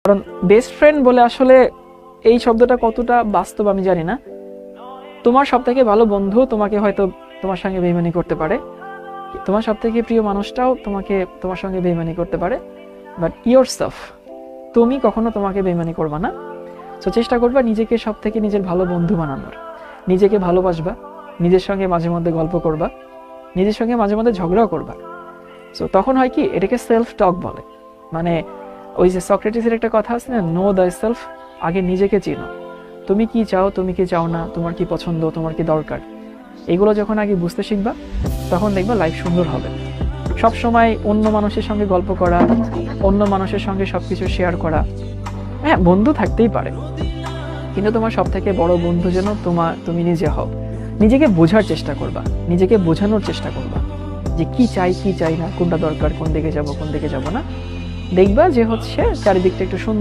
কারণ best friend বলে আসলে এই শব্দটা কতটা বাস্তব আমি জানি না। তোমার সব থেকে ভালো বন্ধু তোমাকে হয়তো তোমার সঙ্গে বেইমানি করতে পারে, তোমার সব থেকে প্রিয় মানুষটাও তোমার সঙ্গে বেইমানি করতে পারে, বাট ইয়োরসেলফ, তুমি কখনো তোমাকে বেইমানি করবা না। তো চেষ্টা করবা নিজেকে সব থেকে নিজের ভালো বন্ধু বানানোর, নিজেকে ভালোবাসবা, নিজের সঙ্গে মাঝে মধ্যে গল্প করবা, নিজের সঙ্গে মাঝে মধ্যে ঝগড়াও করবা। সো তখন হয় কি, এটাকে সেলফ টক বলে। মানে ওই যে সক্রেটিসের একটা কথা আছে না, নো দ্য সেলফ, আগে নিজেকে চিনো, তুমি কি চাও, তুমি কি চাও না, তোমার কি পছন্দ, তোমার কি দরকার, এগুলো যখন আগে বুঝতে শিখবা তখন দেখবা লাইফ সুন্দর হবে। সব সময় অন্য মানুষের সঙ্গে গল্প করা, অন্য মানুষের সঙ্গে সবকিছু শেয়ার করা, হ্যাঁ বন্ধু থাকতেই পারে, কিন্তু তোমার সব থেকে বড় বন্ধু যেন তুমি নিজে হও। নিজেকে বোঝার চেষ্টা করবা, নিজেকে বোঝানোর চেষ্টা করবা যে কি চাই কি চাই না, কোনটা দরকার, কোন দিকে যাব কোন দিকে যাব না। দেখবা যে হচ্ছে চারিদিকটা একটু সুন্দর